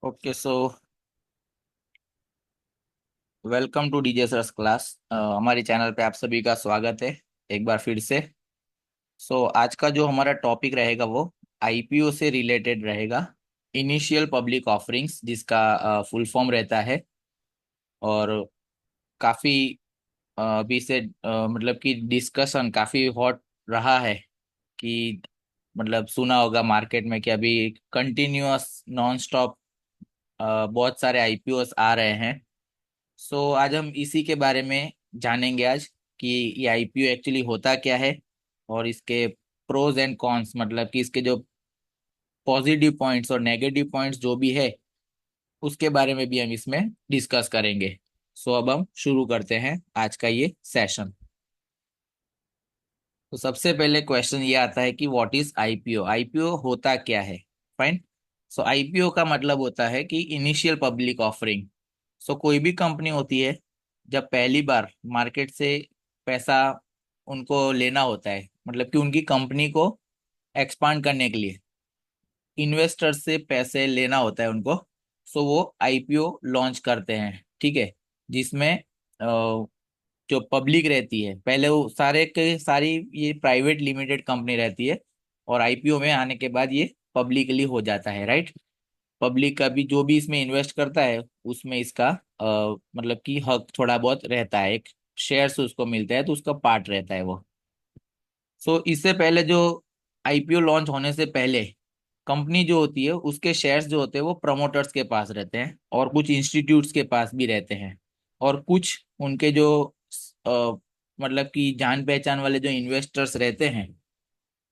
Okay so welcome to DJ sir's class. हमारे channel पे आप सभी का स्वागत है एक बार फिर से। आज का जो हमारा टॉपिक रहेगा वो आईपीओ से रिलेटेड रहेगा। इनिशियल पब्लिक ऑफरिंग्स जिसका फुल फॉर्म रहता है। और काफ़ी अभी से मतलब कि डिस्कशन काफ़ी हॉट रहा है कि मतलब सुना होगा मार्केट में कि अभी कंटिन्यूअस नॉन स्टॉप बहुत सारे आईपीओस आ रहे हैं। आज हम इसी के बारे में जानेंगे आज कि ये आईपीओ एक्चुअली होता क्या है और इसके प्रोज एंड कॉन्स मतलब कि इसके जो पॉजिटिव पॉइंट्स और नेगेटिव पॉइंट्स जो भी है उसके बारे में भी हम इसमें डिस्कस करेंगे। अब हम शुरू करते हैं आज का ये सेशन। तो सबसे पहले क्वेश्चन ये आता है कि व्हाट इज आईपीओ। आईपीओ होता क्या है। फाइन। आईपीओ का मतलब होता है कि इनिशियल पब्लिक ऑफरिंग। कोई भी कंपनी होती है जब पहली बार मार्केट से पैसा उनको लेना होता है मतलब कि उनकी कंपनी को एक्सपांड करने के लिए इन्वेस्टर से पैसे लेना होता है उनको। वो आईपीओ लॉन्च करते हैं, ठीक है। जिसमें जो पब्लिक रहती है पहले वो सारे के सारी ये प्राइवेट लिमिटेड कंपनी रहती है और आईपीओ में आने के बाद ये पब्लिकली हो जाता है, राइट। पब्लिक का भी जो भी इसमें इन्वेस्ट करता है उसमें इसका मतलब कि हक थोड़ा बहुत रहता है, एक शेयर्स उसको मिलता है तो उसका पार्ट रहता है वो। इससे पहले जो आईपीओ लॉन्च होने से पहले कंपनी जो होती है उसके शेयर्स जो होते हैं वो प्रमोटर्स के पास रहते हैं और कुछ इंस्टीट्यूट्स के पास भी रहते हैं और कुछ उनके जो अ, मतलब कि जान पहचान वाले जो इन्वेस्टर्स रहते हैं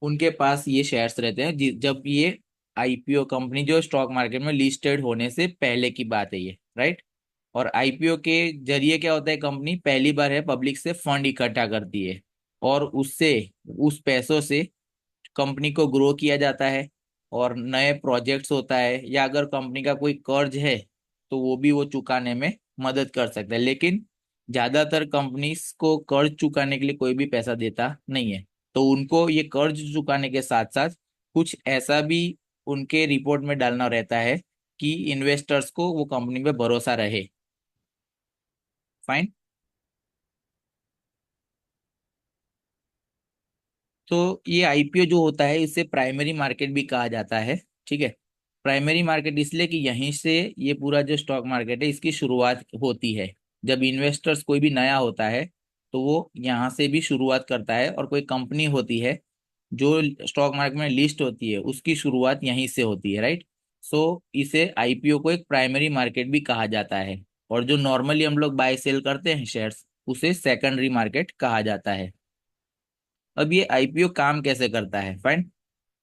उनके पास ये शेयर्स रहते हैं जब ये आईपीओ कंपनी जो स्टॉक मार्केट में लिस्टेड होने से पहले की बात है ये, राइट। और आईपीओ के जरिए क्या होता है, कंपनी पहली बार है पब्लिक से फंड इकट्ठा करती है और उससे उस पैसों से कंपनी को ग्रो किया जाता है और नए प्रोजेक्ट्स होता है या अगर कंपनी का कोई कर्ज है तो वो भी वो चुकाने में मदद कर सकता है। लेकिन ज्यादातर कंपनीज को कर्ज चुकाने के लिए कोई भी पैसा देता नहीं है। तो उनको ये कर्ज चुकाने के साथ साथ कुछ ऐसा भी उनके रिपोर्ट में डालना रहता है कि इन्वेस्टर्स को वो कंपनी पे भरोसा रहे। फाइन। ये आईपीओ जो होता है इसे प्राइमरी मार्केट भी कहा जाता है, ठीक है। प्राइमरी मार्केट इसलिए कि यहीं से ये पूरा जो स्टॉक मार्केट है इसकी शुरुआत होती है। जब इन्वेस्टर्स कोई भी नया होता है तो वो यहाँ से भी शुरुआत करता है और कोई कंपनी होती है जो स्टॉक मार्केट में लिस्ट होती है उसकी शुरुआत यहीं से होती है, राइट। इसे आईपीओ को एक प्राइमरी मार्केट भी कहा जाता है और जो नॉर्मली हम लोग बाय सेल करते हैं शेयर्स उसे सेकेंडरी मार्केट कहा जाता है। अब ये आईपीओ काम कैसे करता है, फाइन।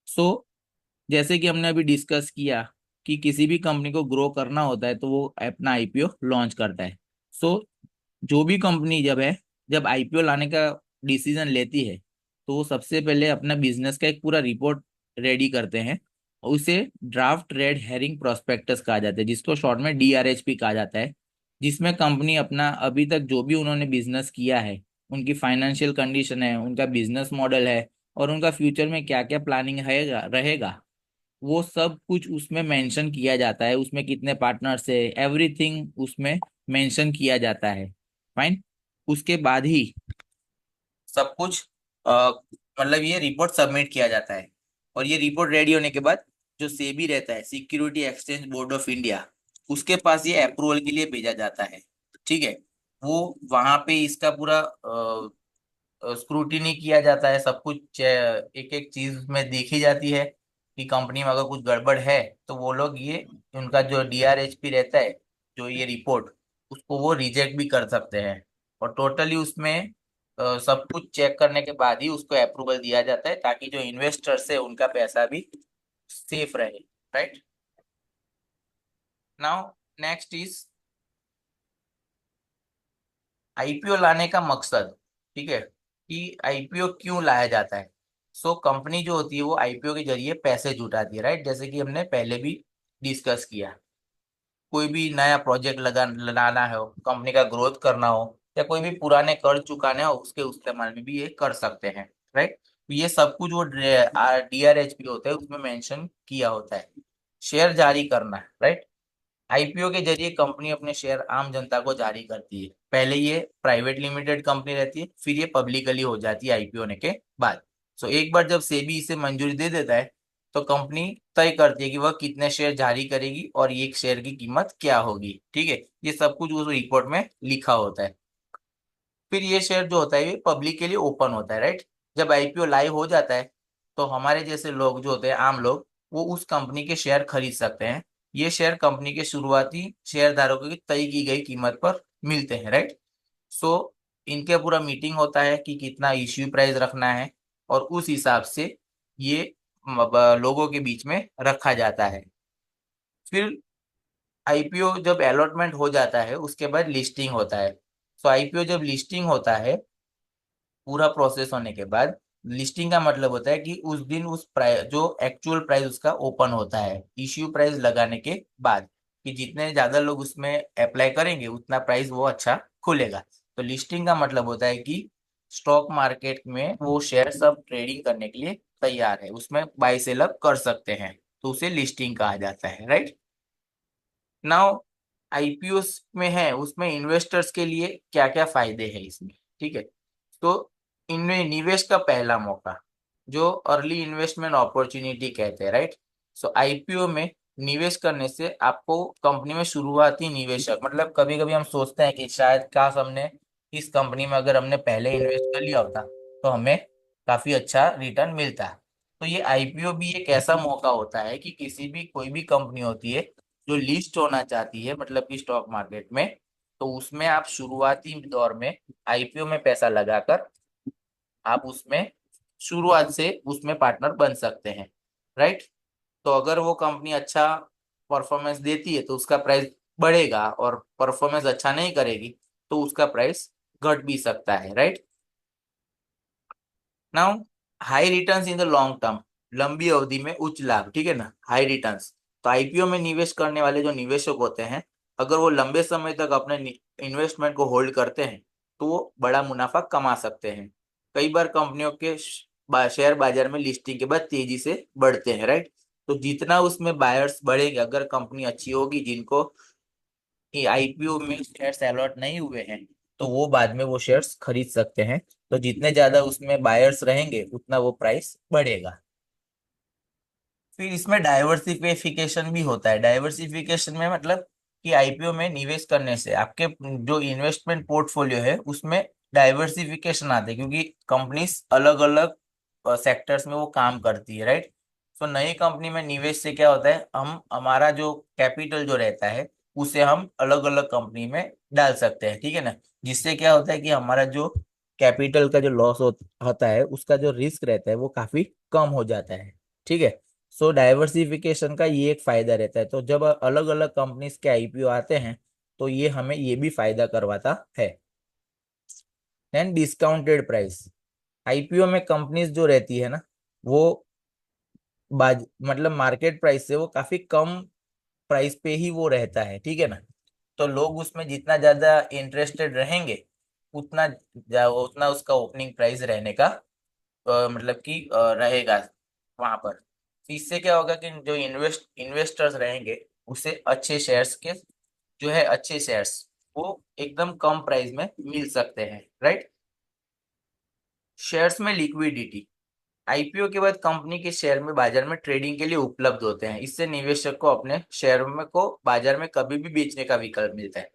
सो जैसे कि हमने अभी डिस्कस किया कि किसी भी कंपनी को ग्रो करना होता है तो वो अपना आईपीओ लॉन्च करता है। सो जो भी कंपनी जब आईपीओ लाने का डिसीजन लेती है तो वो सबसे पहले अपना बिजनेस का एक पूरा रिपोर्ट रेडी करते हैं और उसे ड्राफ्ट रेड हेरिंग प्रोस्पेक्टस कहा जाता है जिसको शॉर्ट में डीआरएचपी कहा जाता है। जिसमें कंपनी अपना अभी तक जो भी उन्होंने बिजनेस किया है, उनकी फाइनेंशियल कंडीशन है, उनका बिजनेस मॉडल है और उनका फ्यूचर में क्या क्या प्लानिंग रहेगा रहेगा वो सब कुछ उसमें मेंशन किया जाता है। उसमें कितने पार्टनर्स है, एवरीथिंग उसमें मेंशन किया जाता है। फाइन। उसके बाद ही सब कुछ मतलब ये रिपोर्ट सबमिट किया जाता है और ये रिपोर्ट रेडी होने के बाद जो सेबी रहता है, security exchange board of India, उसके पास ये अप्रूवल के लिए भेजा जाता है, ठीक है। वो वहां पे इसका पूरा स्क्रूटिनी किया जाता है, सब कुछ एक एक चीज में देखी जाती है कि कंपनी में अगर कुछ गड़बड़ है तो वो लोग ये उनका जो डीआरएचपी रहता है, जो ये रिपोर्ट, उसको वो रिजेक्ट भी कर सकते हैं। और टोटली उसमें सब कुछ चेक करने के बाद ही उसको अप्रूवल दिया जाता है ताकि जो इन्वेस्टर्स है उनका पैसा भी सेफ रहे, right. Now next is IPO लाने का मकसद, ठीक है, कि आईपीओ क्यों लाया जाता है। कंपनी जो होती है वो आईपीओ के जरिए पैसे जुटाती है, राइट। जैसे कि हमने पहले भी डिस्कस किया, कोई भी नया प्रोजेक्ट लगाना हो, कंपनी का ग्रोथ करना हो या कोई भी पुराने कर्ज चुकाने हो उसके इस्तेमाल में भी ये कर सकते हैं, राइट। ये सब कुछ वो डीआरएचपी होता है उसमें मेंशन किया होता है। शेयर जारी करना, राइट। आईपीओ के जरिए कंपनी अपने शेयर आम जनता को जारी करती है। पहले ये प्राइवेट लिमिटेड कंपनी रहती है, फिर ये पब्लिकली हो जाती है आईपीओ होने के बाद। सो एक बार जब सेबी इसे मंजूरी दे देता है, तो कंपनी तय करती है कि वह कितने शेयर जारी करेगी और एक शेयर की कीमत क्या होगी। ठीक है, ये सब कुछ उस रिपोर्ट में लिखा होता है। फिर ये शेयर जो होता है ये पब्लिक के लिए ओपन होता है, राइट। जब आईपीओ लाइव हो जाता है, तो हमारे जैसे लोग जो होते हैं, आम लोग, वो उस कंपनी के शेयर खरीद सकते हैं। ये शेयर कंपनी के शुरुआती शेयर धारकों की तय की गई कीमत पर मिलते हैं, राइट। सो इनके पूरा मीटिंग होता है कि कितना इश्यू प्राइस रखना है, और उस हिसाब से ये लोगों के बीच में रखा जाता है। फिर आईपीओ जब अलॉटमेंट हो जाता है, उसके बाद लिस्टिंग होता है। सो आईपीओ जब लिस्टिंग होता है, पूरा प्रोसेस होने के बाद, लिस्टिंग का मतलब होता है कि उस दिन उस प्राइस, जो एक्चुअल प्राइस उसका ओपन होता है इश्यू प्राइस लगाने के बाद, कि जितने ज्यादा लोग उसमें अप्लाई करेंगे उतना प्राइस वो अच्छा खुलेगा। तो लिस्टिंग का मतलब होता है कि स्टॉक मार्केट में वो शेयर सब ट्रेडिंग करने के लिए तैयार है, उसमें बाय सेल अप कर सकते हैं, तो उसे लिस्टिंग कहा जाता है, राइट। नाउ आईपीओ में है, उसमें इन्वेस्टर्स के लिए क्या क्या फायदे हैं इसमें, ठीक है। तो इनमें निवेश का पहला मौका, जो अर्ली इन्वेस्टमेंट अपॉर्चुनिटी कहते हैं, राइट। सो आईपीओ में निवेश करने से आपको कंपनी में शुरुआती निवेशक, मतलब कभी कभी हम सोचते हैं कि शायद काश हमने इस कंपनी में अगर हमने पहले इन्वेस्ट कर लिया होता तो हमें काफी अच्छा रिटर्न मिलता। तो ये आईपीओ भी एक ऐसा मौका होता है कि किसी भी कोई भी कंपनी होती है जो लिस्ट होना चाहती है, मतलब कि स्टॉक मार्केट में, तो उसमें आप शुरुआती दौर में आईपीओ में पैसा लगाकर आप उसमें शुरुआत से उसमें पार्टनर बन सकते हैं, राइट। तो अगर वो कंपनी अच्छा परफॉर्मेंस देती है तो उसका प्राइस बढ़ेगा, और परफॉर्मेंस अच्छा नहीं करेगी तो उसका प्राइस घट भी सकता है, right. Now high returns in the long term, लंबी अवधि में उच्च लाभ, ठीक है ना, हाई रिटर्न्स। तो आईपीओ में निवेश करने वाले जो निवेशक होते हैं, अगर वो लंबे समय तक अपने इन्वेस्टमेंट को होल्ड करते हैं तो वो बड़ा मुनाफा कमा सकते हैं। कई बार कंपनियों के शेयर बाजार में लिस्टिंग के बाद तेजी से बढ़ते हैं, राइट। तो जितना उसमें बायर्स बढ़ेंगे, अगर कंपनी अच्छी होगी, जिनको आईपीओ में शेयर्स अलॉट नहीं हुए हैं, तो वो बाद में वो शेयर्स खरीद सकते हैं। तो जितने ज्यादा उसमें बायर्स रहेंगे उतना वो प्राइस बढ़ेगा। फिर इसमें डाइवर्सिफिकेशन भी होता है। डाइवर्सिफिकेशन में मतलब कि आईपीओ में निवेश करने से आपके जो इन्वेस्टमेंट पोर्टफोलियो है उसमें डाइवर्सिफिकेशन आते हैं, क्योंकि कंपनीज अलग अलग सेक्टर्स में वो काम करती है, राइट। तो नई कंपनी में निवेश से क्या होता है, हम हमारा जो कैपिटल जो रहता है उसे हम अलग अलग कंपनी में डाल सकते हैं, ठीक है ना। जिससे क्या होता है कि हमारा जो कैपिटल का जो लॉस होता है, उसका जो रिस्क रहता है वो काफी कम हो जाता है, ठीक है। सो डाइवर्सिफिकेशन का ये एक फायदा रहता है। तो जब अलग अलग कंपनीज के आईपीओ आते हैं, तो ये हमें ये भी फायदा करवाता है। देन डिस्काउंटेड प्राइस, आईपीओ में कंपनीज जो रहती है ना, वो मतलब मार्केट प्राइस से वो काफी कम प्राइस पे ही वो रहता है, ठीक है ना। तो लोग उसमें जितना ज्यादा इंटरेस्टेड रहेंगे, उतना उतना उसका ओपनिंग प्राइस रहने का मतलब कि रहेगा वहां पर। तो इससे क्या होगा कि जो इन्वेस्टर्स रहेंगे उसे अच्छे शेयर्स के, जो है अच्छे शेयर्स, वो एकदम कम प्राइस में मिल सकते हैं, राइट। शेयर्स में लिक्विडिटी, आईपीओ के बाद कंपनी के शेयर में बाजार में ट्रेडिंग के लिए उपलब्ध होते हैं। इससे निवेशक को अपने शेयर में को बाजार में कभी भी बेचने का विकल्प मिलता है।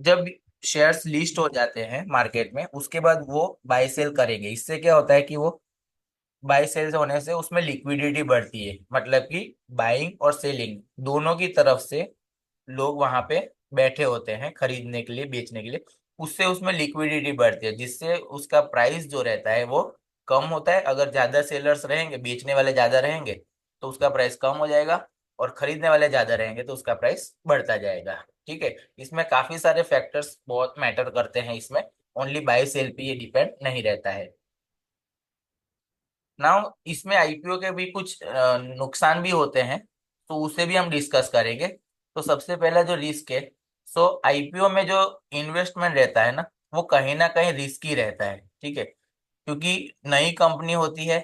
जब शेयर्स लिस्ट हो जाते हैं मार्केट में, उसके बाद वो बाय सेल करेंगे। इससे क्या होता है कि वो बाय सेल्स होने से उसमें लिक्विडिटी बढ़ती है, मतलब कि बाइंग और सेलिंग दोनों की तरफ से लोग वहां पे बैठे होते हैं खरीदने के लिए, बेचने के लिए। उससे उसमें लिक्विडिटी बढ़ती है, जिससे उसका प्राइस जो रहता है वो कम होता है। अगर ज्यादा सेलर्स रहेंगे, बेचने वाले ज्यादा रहेंगे, तो उसका प्राइस कम हो जाएगा, और खरीदने वाले ज्यादा रहेंगे तो उसका प्राइस बढ़ता जाएगा, ठीक है। इसमें काफी सारे फैक्टर्स बहुत मैटर करते हैं, इसमें ओनली बाय सेल पे ये डिपेंड नहीं रहता है। नाउ इसमें आईपीओ के भी कुछ नुकसान भी होते हैं, तो उसे भी हम डिस्कस करेंगे। तो सबसे पहला जो रिस्क है, सो आईपीओ में जो इन्वेस्टमेंट रहता है ना, वो कहीं ना कहीं रिस्की रहता है, ठीक है। क्योंकि नई कंपनी होती है,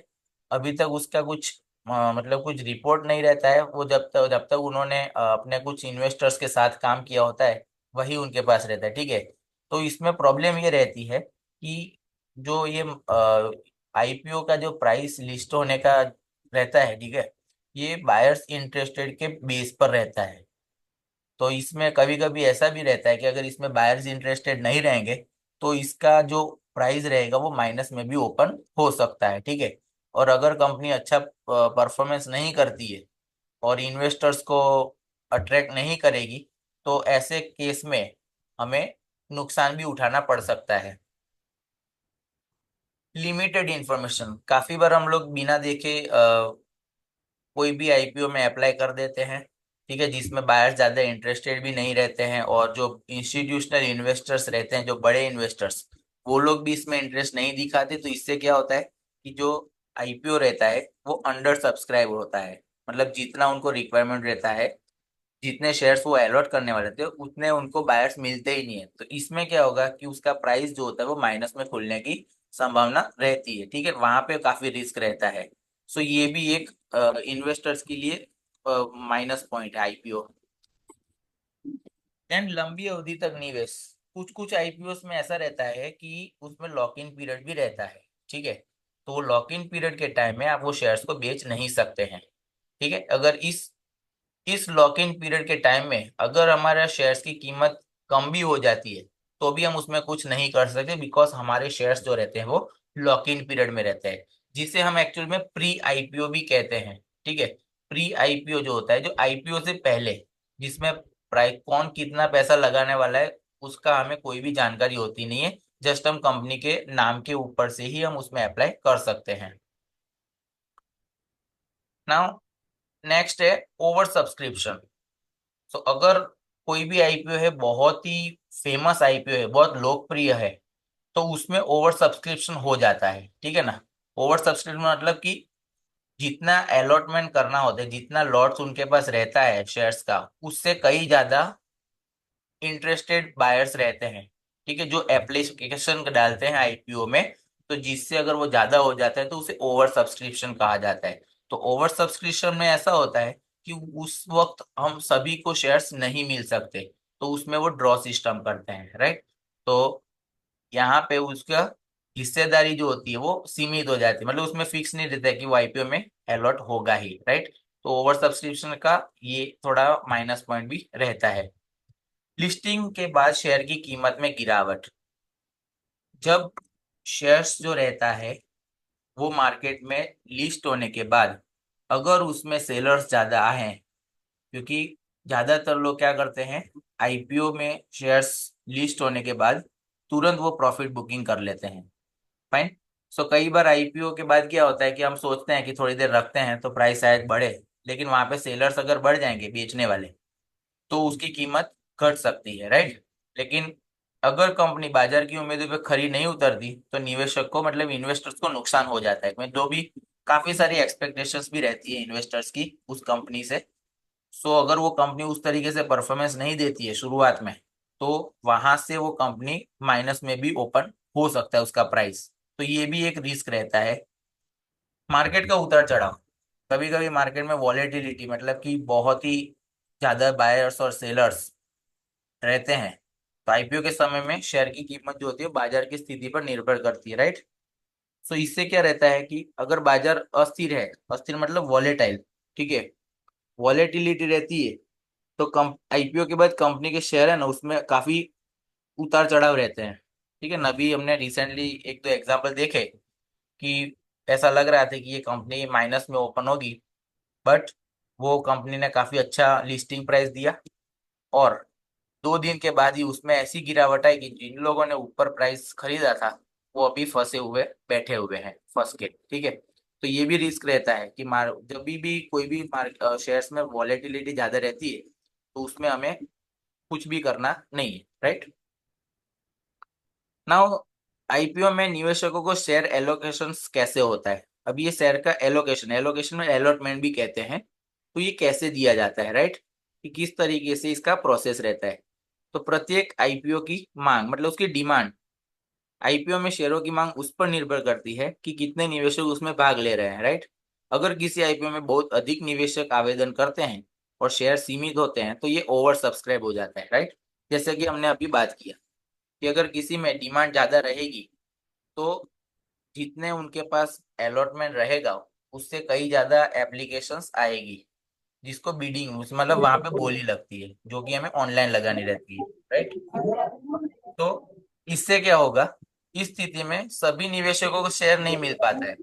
अभी तक उसका कुछ मतलब कुछ रिपोर्ट नहीं रहता है, वो जब तक उन्होंने अपने कुछ इन्वेस्टर्स के साथ काम किया होता है वही उनके पास रहता है, ठीक है। तो इसमें प्रॉब्लम ये रहती है कि जो ये आईपीओ का जो प्राइस लिस्ट होने का रहता है, ठीक है, ये बायर्स इंटरेस्टेड के बेस पर रहता है। तो इसमें कभी कभी ऐसा भी रहता है कि अगर इसमें बायर्स इंटरेस्टेड नहीं रहेंगे तो इसका जो प्राइस रहेगा वो माइनस में भी ओपन हो सकता है, ठीक है। और अगर कंपनी अच्छा परफॉर्मेंस नहीं करती है और इन्वेस्टर्स को अट्रैक्ट नहीं करेगी तो ऐसे केस में हमें नुकसान भी उठाना पड़ सकता है। लिमिटेड इंफॉर्मेशन, काफी बार हम लोग बिना देखे कोई भी आईपीओ में अप्लाई कर देते हैं, ठीक है, जिसमें बायर्स ज्यादा इंटरेस्टेड भी नहीं रहते हैं और जो इंस्टीट्यूशनल इन्वेस्टर्स रहते हैं, जो बड़े इन्वेस्टर्स, वो लोग भी इसमें इंटरेस्ट नहीं दिखाते। तो इससे क्या होता है कि जो आईपीओ रहता है वो अंडर सब्सक्राइब होता है, मतलब जितना उनको रिक्वायरमेंट रहता है, जितने शेयर्स वो अलॉट करने वाले थे उतने उनको बायर्स मिलते ही नहीं है। तो इसमें क्या होगा कि उसका प्राइस जो होता है वो माइनस में खुलने की संभावना रहती है, ठीक है, वहां पे काफी रिस्क रहता है। सो ये भी एक इन्वेस्टर्स के लिए माइनस पॉइंट है आईपीओ। देन लंबी अवधि तक निवेश, कुछ कुछ आईपीओ में ऐसा रहता है कि उसमें लॉक इन पीरियड भी रहता है, ठीक है। तो लॉक इन पीरियड के टाइम में आप वो शेयर्स को बेच नहीं सकते हैं, ठीक है। अगर इस लॉक इन पीरियड के टाइम में अगर हमारे शेयर्स की कीमत कम भी हो जाती है तो भी हम उसमें कुछ नहीं कर सकते, बिकॉज हमारे शेयर्स जो रहते हैं वो लॉक इन पीरियड में रहते हैं, जिसे हम एक्चुअल में प्री आईपीओ भी कहते हैं, ठीक है। प्री आईपीओ जो होता है, जो आईपीओ से पहले, जिसमें प्राइस कौन कितना पैसा लगाने वाला है उसका हमें कोई भी जानकारी होती नहीं है, जस्ट हम कंपनी के नाम के ऊपर से ही हम उसमें अप्लाई कर सकते हैं। नाउ नेक्स्ट है ओवर सब्सक्रिप्शन। तो अगर कोई भी आईपीओ है, बहुत ही फेमस आईपीओ है, बहुत लोकप्रिय है, तो उसमें ओवर सब्सक्रिप्शन हो जाता है, ठीक है ना। ओवर सब्सक्रिप्शन मतलब कि जितना अलॉटमेंट करना होता है, जितना लॉट्स उनके पास रहता है शेयर्स का, उससे कई ज्यादा इंटरेस्टेड बायर्स रहते हैं, ठीक है, जो एप्लीकेशन डालते हैं आईपीओ में। तो जिससे अगर वो ज्यादा हो जाता है तो उसे ओवर सब्सक्रिप्शन कहा जाता है। तो ओवर सब्सक्रिप्शन में ऐसा होता है कि उस वक्त हम सभी को शेयर्स नहीं मिल सकते, तो उसमें वो ड्रॉ सिस्टम करते हैं, राइट। तो यहाँ पे उसका हिस्सेदारी जो होती है वो सीमित हो जाती है, मतलब उसमें फिक्स नहीं रहता है कि वो आईपीओ में अलॉट होगा ही, राइट। तो ओवर सब्सक्रिप्शन का ये थोड़ा माइनस पॉइंट भी रहता है। लिस्टिंग के बाद शेयर की कीमत में गिरावट, जब शेयर्स जो रहता है वो मार्केट में लिस्ट होने के बाद अगर उसमें सेलर्स ज्यादा आए, क्योंकि ज्यादातर लोग क्या करते हैं, आईपीओ में शेयर्स लिस्ट होने के बाद तुरंत वो प्रॉफिट बुकिंग कर लेते हैं, फाइन। सो कई बार आईपीओ के बाद क्या होता है कि हम सोचते हैं कि थोड़ी देर रखते हैं तो प्राइस शायद बढ़े, लेकिन वहां पे सेलर्स अगर बढ़ जाएंगे बेचने वाले तो उसकी कीमत घट सकती है, राइट। लेकिन अगर कंपनी बाजार की उम्मीदों पे खरी नहीं उतरती तो निवेशक को, मतलब इन्वेस्टर्स को नुकसान हो जाता है, जो भी काफी सारी एक्सपेक्टेशंस भी रहती है इन्वेस्टर्स की उस कंपनी से। सो अगर वो कंपनी उस तरीके से परफॉर्मेंस नहीं देती है शुरुआत में, तो वहां से वो कंपनी माइनस में भी ओपन हो सकता है उसका प्राइस। तो ये भी एक रिस्क रहता है। मार्केट का उतार चढ़ाव, कभी कभी मार्केट में वॉलेटिलिटी, मतलब कि बहुत ही ज्यादा बायर्स और सेलर्स रहते हैं। तो आईपीओ के समय में शेयर की कीमत जो होती है बाजार की स्थिति पर निर्भर करती है, राइट। सो इससे क्या रहता है कि अगर बाजार अस्थिर है, अस्थिर मतलब वॉलेटाइल, ठीक है, वॉलेटिलिटी रहती है, तो कम आईपीओ के बाद कंपनी के शेयर है ना उसमें काफी उतार चढ़ाव रहते हैं, ठीक है ना। अभी हमने रिसेंटली एक दो एग्जांपल देखे कि ऐसा लग रहा था कि ये कंपनी माइनस में ओपन होगी, बट वो कंपनी ने काफी अच्छा लिस्टिंग प्राइस दिया और 2 दिन के बाद ही उसमें ऐसी गिरावट आई कि जिन लोगों ने ऊपर प्राइस खरीदा था वो अभी फंसे हुए बैठे हुए हैं, फंस के, ठीक है। तो ये भी रिस्क रहता है कि जब भी कोई भी शेयर्स में वॉलेटिलिटी ज्यादा रहती है तो उसमें हमें कुछ भी करना नहीं है, राइट। नाउ आईपीओ में निवेशकों को शेयर एलोकेशन कैसे होता है। अब ये शेयर का एलोकेशन, एलोकेशन में अलॉटमेंट भी कहते हैं, तो ये कैसे दिया जाता है, राइट, कि किस तरीके से इसका प्रोसेस रहता है। तो प्रत्येक आईपीओ की मांग, मतलब उसकी डिमांड, आईपीओ में शेयरों की मांग उस पर निर्भर करती है कि कितने निवेशक उसमें भाग ले रहे हैं, राइट। अगर किसी आईपीओ में बहुत अधिक निवेशक आवेदन करते हैं और शेयर सीमित होते हैं तो ये ओवर सब्सक्राइब हो जाता है, राइट। जैसे कि हमने अभी बात किया कि अगर किसी में डिमांड ज्यादा रहेगी तो जितने उनके पास अलॉटमेंट रहेगा उससे कई ज्यादा एप्लीकेशंस आएगी, जिसको बीडिंग मतलब वहां पे बोली लगती है, जो कि हमें ऑनलाइन लगानी रहती है, राइट। तो इससे क्या होगा, इस स्थिति में सभी निवेशकों को शेयर नहीं मिल पाता है।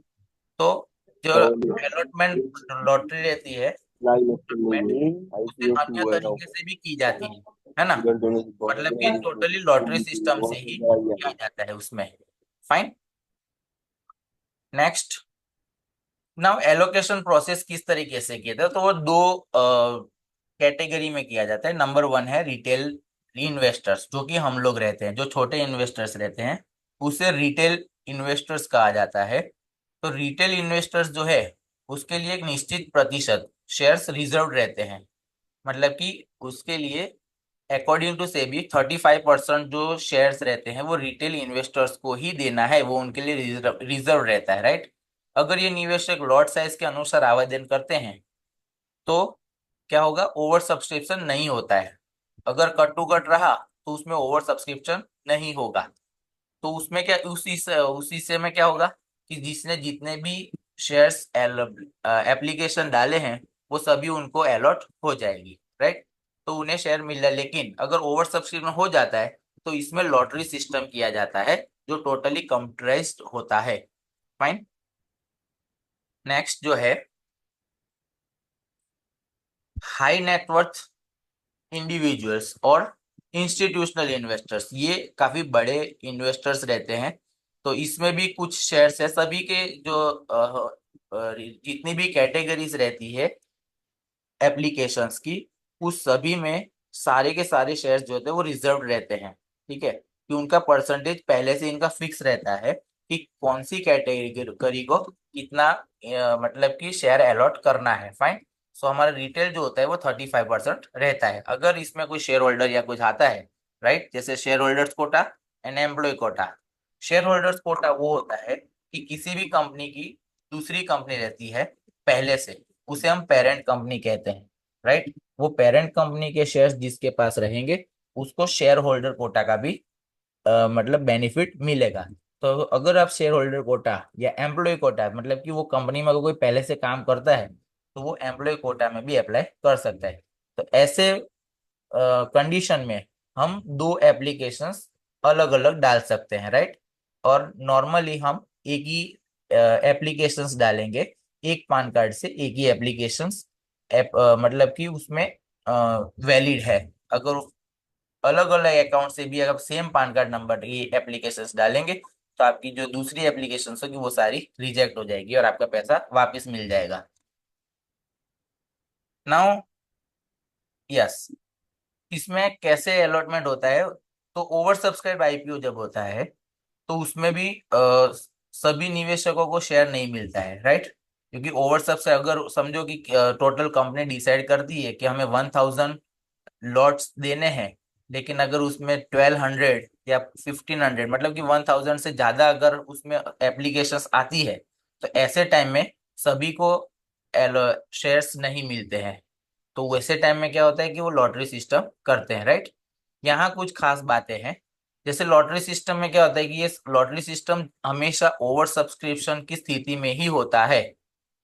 तो जो अलॉटमेंट लॉटरी रहती है, allotment, उसे अन्य तरीके से भी की जाती है ना। मतलब कि टोटली लॉटरी सिस्टम से ही किया जाता है उसमें। Fine. Next, now allocation process किस तरीके से किया था, तो वो दो कैटेगरी में किया जाता है। नंबर वन है रिटेल इन्वेस्टर्स, जो कि हम लोग रहते हैं, जो छोटे इन्वेस्टर्स रहते हैं उसे रिटेल इन्वेस्टर्स कहा जाता है। तो रिटेल इन्वेस्टर्स जो है उसके लिए एक निश्चित प्रतिशत शेयर्स रिजर्व रहते हैं। मतलब कि उसके लिए अकॉर्डिंग टू सेबी 35% जो शेयर्स रहते हैं वो रिटेल इन्वेस्टर्स को ही देना है, वो उनके लिए रिजर्व रहता है, राइट। अगर ये निवेशक लॉट साइज के अनुसार आवेदन करते हैं तो क्या होगा, ओवर सब्सक्रिप्शन नहीं होता है। अगर कट टू कट रहा तो उसमें ओवर सब्सक्रिप्शन नहीं होगा। तो उसमें क्या, उसी से में क्या होगा कि जिसने जितने भी शेयर्स एप्लीकेशन डाले हैं वो सभी उनको अलॉट हो जाएगी, राइट। तो उन्हें शेयर मिल जाए। लेकिन अगर ओवर सब्सक्रिप्शन हो जाता है तो इसमें लॉटरी सिस्टम किया जाता है, जो टोटली कंप्यूटराइज्ड होता है। फाइन। नेक्स्ट जो है हाई नेटवर्थ इंडिविजुअल्स और इंस्टीट्यूशनल इन्वेस्टर्स, ये काफी बड़े इन्वेस्टर्स रहते हैं। तो इसमें भी कुछ शेयर्स है, सभी के जो जितनी भी कैटेगरीज रहती है एप्लीकेशंस की, उस सभी में सारे के सारे शेयर्स जो होते हैं वो रिजर्व रहते हैं। ठीक है, कि उनका परसेंटेज पहले से इनका फिक्स रहता है कि कौन सी कैटेगरी को कितना मतलब कि शेयर अलॉट करना है। फाइन। सो हमारा रिटेल जो होता है वो 35% रहता है। अगर इसमें कोई शेयर होल्डर या कुछ आता है, राइट, जैसे share holders quota and employ quota. Share holders quota वो होता है कि किसी भी कंपनी की दूसरी कंपनी रहती है पहले से, उसे हम पेरेंट कंपनी कहते हैं, राइट। वो पेरेंट कंपनी के शेयर्स जिसके पास रहेंगे उसको शेयर होल्डर कोटा का भी मतलब बेनिफिट मिलेगा। तो अगर आप शेयर होल्डर कोटा या एम्प्लॉय कोटा, मतलब कि वो कंपनी में अगर कोई पहले से काम करता है तो वो एम्प्लॉय कोटा में भी अप्लाई कर सकता है। तो ऐसे कंडीशन में हम दो एप्लीकेशंस अलग अलग डाल सकते हैं, राइट। और नॉर्मली हम एक ही एप्लीकेशंस डालेंगे, एक पान कार्ड से एक ही एप्लीकेशंस मतलब कि उसमें वैलिड है। अगर अलग अलग अकाउंट से भी अगर सेम पान कार्ड नंबर ये एप्लीकेशंस डालेंगे तो आपकी जो दूसरी एप्लीकेशन होगी वो सारी रिजेक्ट हो जाएगी और आपका पैसा वापस मिल जाएगा। नाउ यस, इसमें कैसे अलॉटमेंट होता है, तो ओवर सब्सक्राइब आईपीओ जब होता है तो उसमें भी सभी निवेशकों को शेयर नहीं मिलता है, राइट। क्योंकि ओवर सब्सक्राइब, अगर समझो कि टोटल कंपनी डिसाइड करती है कि हमें 1000 लॉट्स देने हैं, लेकिन अगर उसमें 1200 या 1500 मतलब कि 1000 से ज्यादा अगर उसमें एप्लीकेशंस आती है तो ऐसे टाइम में सभी को शेयर्स नहीं मिलते हैं। तो वैसे टाइम में क्या होता है कि वो लॉटरी सिस्टम करते हैं, राइट। यहाँ कुछ खास बातें हैं। जैसे लॉटरी सिस्टम में क्या होता है कि ये लॉटरी सिस्टम हमेशा ओवर सब्सक्रिप्शन की स्थिति में ही होता है।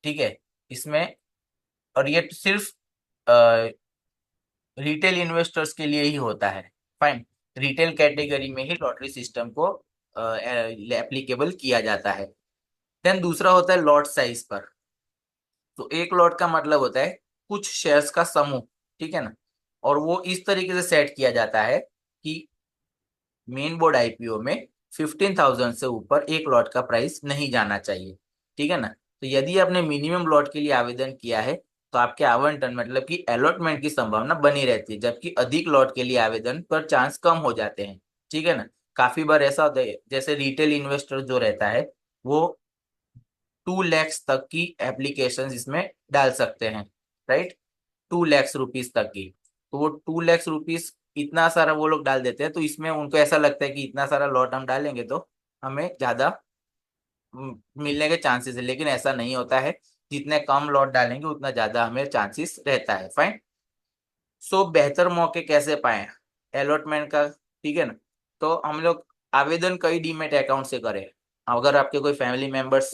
ठीक है, इसमें, और ये सिर्फ रिटेल इन्वेस्टर्स के लिए ही होता है। फाइन। रिटेल कैटेगरी में ही लॉटरी सिस्टम को एप्लीकेबल किया जाता है। देन दूसरा होता है लॉट साइज पर। तो एक लॉट का मतलब होता है कुछ शेयर्स का समूह, ठीक है ना। और वो इस तरीके से सेट किया जाता है कि मेन बोर्ड आईपीओ में 15,000 से ऊपर एक लॉट का प्राइस नहीं जाना चाहिए, ठीक है ना। तो यदि आपने मिनिमम लॉट के लिए आवेदन किया है तो आपके आवंटन मतलब कि अलॉटमेंट की संभावना बनी रहती है, जबकि अधिक लॉट के लिए आवेदन पर चांस कम हो जाते हैं, ठीक है ना। काफी बार ऐसा होता है, जैसे रिटेल इन्वेस्टर जो रहता है वो 2 लाख तक की एप्लीकेशन इसमें डाल सकते हैं, राइट। 2 लाख रुपीज तक की। तो वो 2 लाख रुपीज इतना सारा वो लोग डाल देते हैं, तो इसमें उनको ऐसा लगता है कि इतना सारा लॉट हम डालेंगे तो हमें ज्यादा मिलने के चांसेस है, लेकिन ऐसा नहीं होता है। जितने कम लॉट डालेंगे उतना ज्यादा हमें चांसेस रहता है। फाइन। सो बेहतर मौके कैसे पाए अलॉटमेंट का, ठीक है ना। तो हम लोग आवेदन कई डीमेट अकाउंट से करें। अगर आपके कोई फैमिली मेंबर्स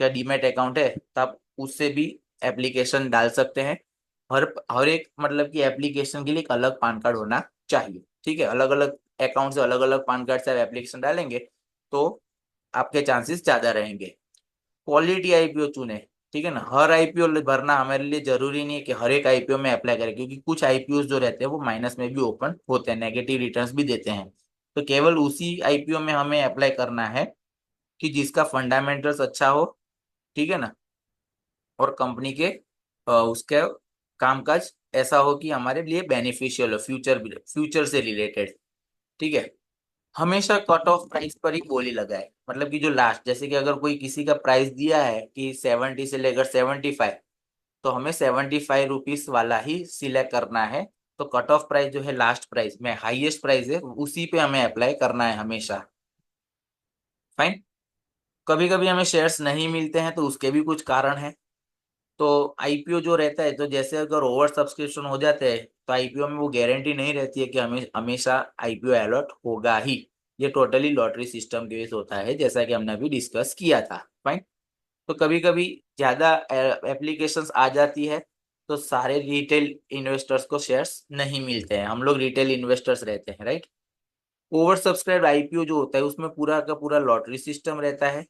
का डीमेट अकाउंट है तो आप उससे भी एप्लीकेशन डाल सकते हैं। हर हर एक मतलब कि एप्लीकेशन के लिए एक अलग पान कार्ड होना चाहिए, ठीक है। अलग अलग अकाउंट से अलग अलग पान कार्ड से आप एप्लीकेशन डालेंगे तो आपके चांसेस ज्यादा रहेंगे। क्वालिटी आईपीओ चुने, ठीक है ना। हर आईपीओ भरना हमारे लिए जरूरी नहीं है कि हर एक आईपीओ में अप्लाई करें, क्योंकि कुछ आईपीओ जो रहते हैं वो माइनस में भी ओपन होते हैं, नेगेटिव रिटर्न्स भी देते हैं। तो केवल उसी आईपीओ में हमें अप्लाई करना है कि जिसका फंडामेंटल्स अच्छा हो, ठीक है ना। और कंपनी के उसके कामकाज ऐसा हो कि हमारे लिए बेनिफिशियल हो, फ्यूचर से रिलेटेड, ठीक है। हमेशा कट ऑफ प्राइस पर ही बोली लगाए, मतलब कि जो लास्ट, जैसे कि अगर कोई किसी का प्राइस दिया है कि 70 से लेकर 75, तो हमें 75 रुपीज वाला ही सिलेक्ट करना है। तो कट ऑफ प्राइस जो है लास्ट प्राइस में हाईएस्ट प्राइस है उसी पे हमें अप्लाई करना है हमेशा। फाइन। कभी कभी हमें शेयर्स नहीं मिलते हैं तो उसके भी कुछ कारण है। तो आईपीओ जो रहता है, तो जैसे अगर ओवर सब्सक्रिप्शन हो जाते हैं तो आईपीओ में वो गारंटी नहीं रहती है कि हमें हमेशा आईपीओ अलॉट होगा ही। ये टोटली लॉटरी सिस्टम के बेस होता है, जैसा कि हमने अभी डिस्कस किया था। फाइन। तो कभी कभी ज्यादा एप्लीकेशंस आ जाती है तो सारे रिटेल इन्वेस्टर्स को शेयर्स नहीं मिलते हैं। हम लोग रिटेल इन्वेस्टर्स रहते हैं, राइट। ओवर सब्सक्राइब आईपीओ जो होता है उसमें पूरा का पूरा लॉटरी सिस्टम रहता है,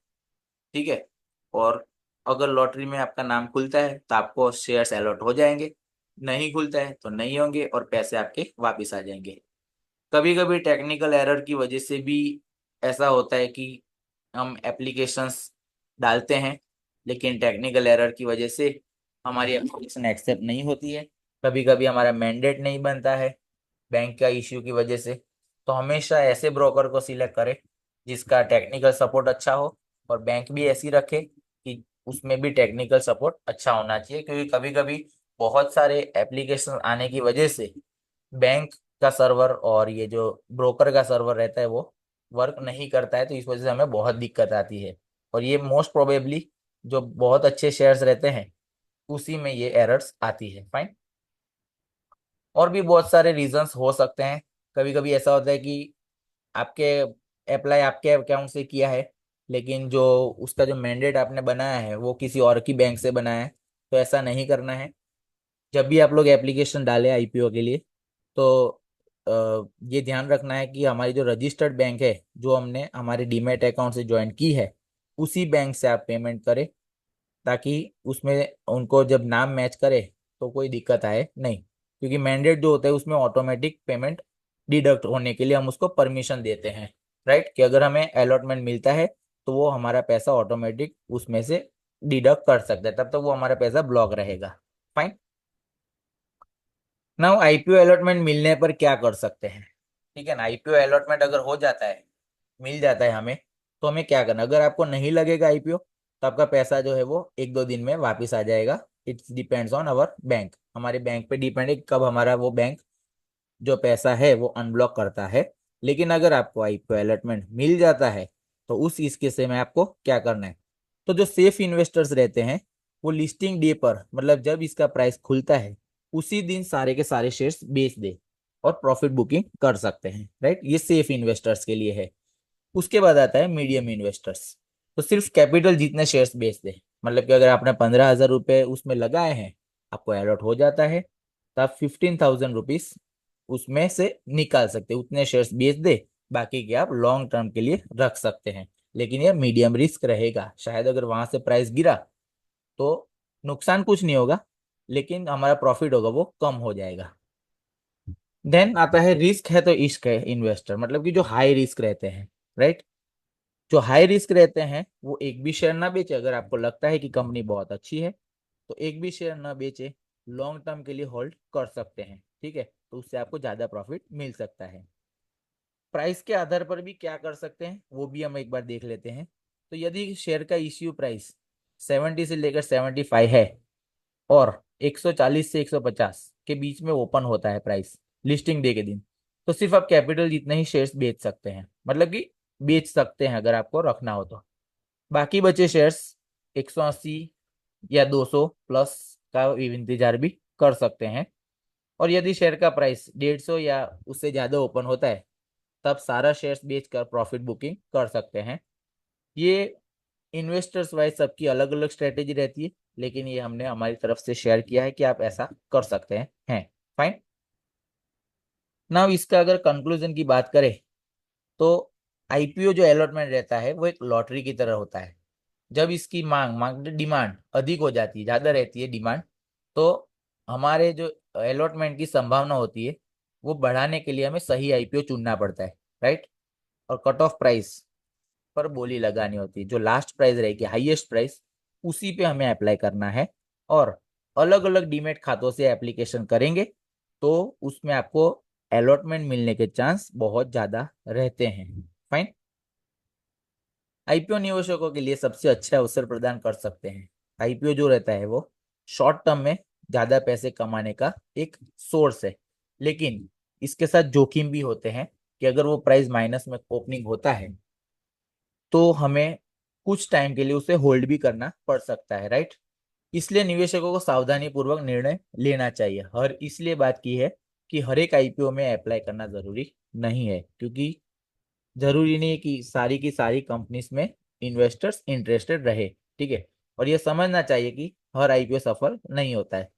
ठीक है। और अगर लॉटरी में आपका नाम खुलता है तो आपको शेयर्स अलॉट हो जाएंगे, नहीं खुलता है तो नहीं होंगे और पैसे आपके वापस आ जाएंगे। कभी कभी टेक्निकल एरर की वजह से भी ऐसा होता है कि हम एप्लीकेशंस डालते हैं लेकिन टेक्निकल एरर की वजह से हमारी एप्लीकेशन एक्सेप्ट नहीं होती है। कभी कभी हमारा मैंडेट नहीं बनता है बैंक का इश्यू की वजह से। तो हमेशा ऐसे ब्रोकर को सिलेक्ट करें जिसका टेक्निकल सपोर्ट अच्छा हो, और बैंक भी ऐसी रखे कि उसमें भी टेक्निकल सपोर्ट अच्छा होना चाहिए, क्योंकि कभी कभी बहुत सारे एप्लीकेशन आने की वजह से बैंक का सर्वर और ये जो ब्रोकर का सर्वर रहता है वो वर्क नहीं करता है, तो इस वजह से हमें बहुत दिक्कत आती है। और ये मोस्ट प्रोबेबली जो बहुत अच्छे शेयर्स रहते हैं उसी में ये एरर्स आती है। फाइन। और भी बहुत सारे रीजंस हो सकते हैं। कभी कभी ऐसा होता है कि आपके अप्लाई आपके अकाउंट से किया है लेकिन जो उसका जो मैंडेट आपने बनाया है वो किसी और की बैंक से बनाया है, तो ऐसा नहीं करना है। जब भी आप लोग एप्लीकेशन डालें आईपीओ के लिए तो ये ध्यान रखना है कि हमारी जो रजिस्टर्ड बैंक है जो हमने हमारे डीमैट अकाउंट से ज्वाइन की है उसी बैंक से आप पेमेंट करें, ताकि उसमें उनको जब नाम मैच करे तो कोई दिक्कत आए नहीं। क्योंकि मैंडेट जो होता है उसमें ऑटोमेटिक पेमेंट डिडक्ट होने के लिए हम उसको परमिशन देते हैं, राइट। कि अगर हमें अलॉटमेंट मिलता है तो वो हमारा पैसा ऑटोमेटिक उसमें से डिडक्ट कर सकता है, तब तक वो हमारा पैसा ब्लॉक रहेगा। फाइन। नाउ आईपीओ अलॉटमेंट मिलने पर क्या कर सकते हैं, ठीक है ना। आईपीओ अलॉटमेंट अगर हो जाता है, मिल जाता है हमें, तो हमें क्या करना। अगर आपको नहीं लगेगा आईपीओ तो आपका पैसा जो है वो एक दो दिन में वापस आ जाएगा। It's depends on our bank, हमारे बैंक पे डिपेंड है कि कब हमारा वो बैंक जो पैसा है वो अनब्लॉक करता है। लेकिन अगर आपको आईपीओ अलॉटमेंट मिल जाता है तो उस इस केस में आपको क्या करना है। तो जो सेफ इन्वेस्टर्स रहते हैं वो लिस्टिंग डे पर, मतलब जब इसका प्राइस खुलता है उसी दिन सारे के सारे शेयर्स बेच दे और प्रॉफिट बुकिंग कर सकते हैं, राइट। ये सेफ इन्वेस्टर्स के लिए है। उसके बाद आता है मीडियम इन्वेस्टर्स। तो सिर्फ कैपिटल जितने शेयर्स बेच दे, मतलब कि अगर आपने 15,000 रुपये उसमें लगाए हैं, आपको अलॉट हो जाता है तो आप 15,000 रुपीज उसमें से निकाल सकते हैं, उतने शेयर्स बेच दे। बाकी के आप लॉन्ग टर्म के लिए रख सकते हैं। लेकिन यह मीडियम रिस्क रहेगा, शायद अगर वहां से प्राइस गिरा तो नुकसान कुछ नहीं होगा लेकिन हमारा प्रॉफिट होगा वो कम हो जाएगा। देन आता है रिस्क है तो इश्क है इन्वेस्टर, मतलब कि जो हाई रिस्क रहते हैं, राइट। जो हाई रिस्क रहते हैं वो एक भी शेयर ना बेचे। अगर आपको लगता है कि कंपनी बहुत अच्छी है तो एक भी शेयर ना बेचे, लॉन्ग टर्म के लिए होल्ड कर सकते हैं, ठीक है। तो उससे आपको ज्यादा प्रॉफिट मिल सकता है। प्राइस के आधार पर भी क्या कर सकते हैं वो भी हम एक बार देख लेते हैं। तो यदि शेयर का इश्यू प्राइस 70 से लेकर 75 है और 140 से 150 के बीच में ओपन होता है प्राइस लिस्टिंग डे के दिन, तो सिर्फ आप कैपिटल जितने ही शेयर्स बेच सकते हैं, मतलब कि बेच सकते हैं अगर आपको रखना हो तो। बाकी बचे शेयर्स 180 या 200 प्लस का इंतजार भी कर सकते हैं। और यदि शेयर का प्राइस 150 या उससे ज्यादा ओपन होता है, तब सारा शेयर्स बेचकर प्रॉफिट बुकिंग कर सकते हैं। ये इन्वेस्टर्स वाइज सबकी अलग अलग स्ट्रेटेजी रहती है, लेकिन ये हमने हमारी तरफ से शेयर किया है कि आप ऐसा कर सकते हैं। फाइन। नाउ इसका अगर कंक्लूजन की बात करें, तो आईपीओ जो अलॉटमेंट रहता है वो एक लॉटरी की तरह होता है। जब इसकी मांग मांग डिमांड अधिक हो जाती है, ज्यादा रहती है डिमांड, तो हमारे जो अलॉटमेंट की संभावना होती है वो बढ़ाने के लिए हमें सही आईपीओ चुनना पड़ता है, राइट। और कट ऑफ प्राइस पर बोली लगानी होती है, जो लास्ट प्राइस रहेगी, हाईएस्ट प्राइस, उसी पे हमें अप्लाई करना है। और अलग अलग डीमेट खातों से एप्लीकेशन करेंगे तो उसमें आपको अलॉटमेंट मिलने के चांस बहुत ज्यादा रहते हैं। फाइन। आईपीओ निवेशकों के लिए सबसे अच्छा अवसर प्रदान कर सकते हैं। आईपीओ जो रहता है वो शॉर्ट टर्म में ज्यादा पैसे कमाने का एक सोर्स है, लेकिन इसके साथ जोखिम भी होते हैं कि अगर वो प्राइस माइनस में ओपनिंग होता है तो हमें कुछ टाइम के लिए उसे होल्ड भी करना पड़ सकता है, राइट। इसलिए निवेशकों को सावधानी पूर्वक निर्णय लेना चाहिए। हर इसलिए बात की है कि हर एक आईपीओ में अप्लाई करना जरूरी नहीं है, क्योंकि जरूरी नहीं है कि सारी की सारी कंपनीज में इन्वेस्टर्स इंटरेस्टेड रहे, ठीक है। और ये समझना चाहिए कि हर आईपीओ सफल नहीं होता है।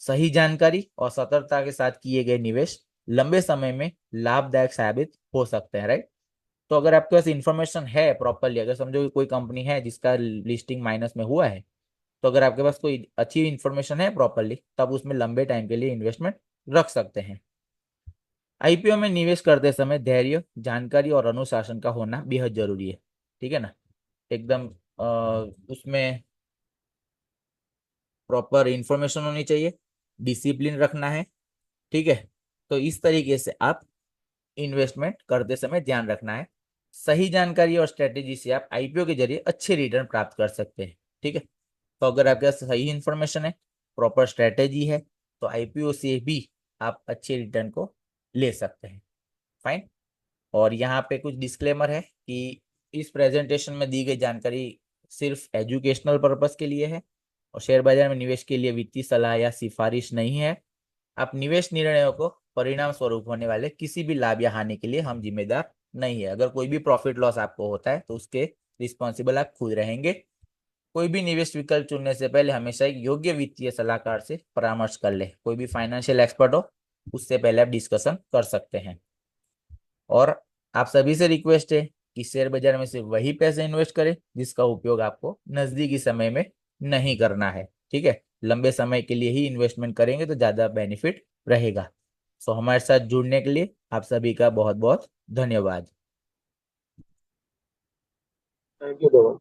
सही जानकारी और सतर्कता के साथ किए गए निवेश लंबे समय में लाभदायक साबित हो सकते हैं, राइट। तो अगर आपके पास इंफॉर्मेशन है प्रॉपरली, अगर समझो कि कोई कंपनी है जिसका लिस्टिंग माइनस में हुआ है, तो अगर आपके पास कोई अच्छी इंफॉर्मेशन है प्रॉपरली, तब उसमें लंबे टाइम के लिए इन्वेस्टमेंट रख सकते हैं। आईपीओ में निवेश करते समय धैर्य, जानकारी और अनुशासन का होना बेहद जरूरी है, ठीक है ना। एकदम उसमें प्रॉपर इंफॉर्मेशन होनी चाहिए, डिसिप्लिन रखना है, ठीक है। तो इस तरीके से आप इन्वेस्टमेंट करते समय ध्यान रखना है। सही जानकारी और स्ट्रेटेजी से आप आईपीओ के जरिए अच्छे रिटर्न प्राप्त कर सकते हैं, ठीक है। तो अगर आपके पास सही इंफॉर्मेशन है, प्रॉपर स्ट्रेटेजी है, तो आईपीओ से भी आप अच्छे रिटर्न को ले सकते हैं। फाइन। और यहाँ पे कुछ डिस्क्लेमर है कि इस प्रेजेंटेशन में दी गई जानकारी सिर्फ एजुकेशनल पर्पस के लिए है और शेयर बाजार में निवेश के लिए वित्तीय सलाह या सिफारिश नहीं है। आप निवेश निर्णयों को परिणाम स्वरूप होने वाले किसी भी लाभ या हानि के लिए हम जिम्मेदार नहीं है। अगर कोई भी प्रॉफिट लॉस आपको होता है तो उसके रिस्पॉन्सिबल आप खुद रहेंगे। कोई भी निवेश विकल्प चुनने से पहले हमेशा एक योग्य वित्तीय सलाहकार से परामर्श कर ले। कोई भी फाइनेंशियल एक्सपर्ट हो, उससे पहले आप डिस्कशन कर सकते हैं। और आप सभी से रिक्वेस्ट है कि शेयर बाजार में सिर्फ वही पैसे इन्वेस्ट करें जिसका उपयोग आपको नजदीकी समय में नहीं करना है, ठीक है। लंबे समय के लिए ही इन्वेस्टमेंट करेंगे तो ज्यादा बेनिफिट रहेगा। सो हमारे साथ जुड़ने के लिए आप सभी का बहुत बहुत धन्यवाद। Thank you.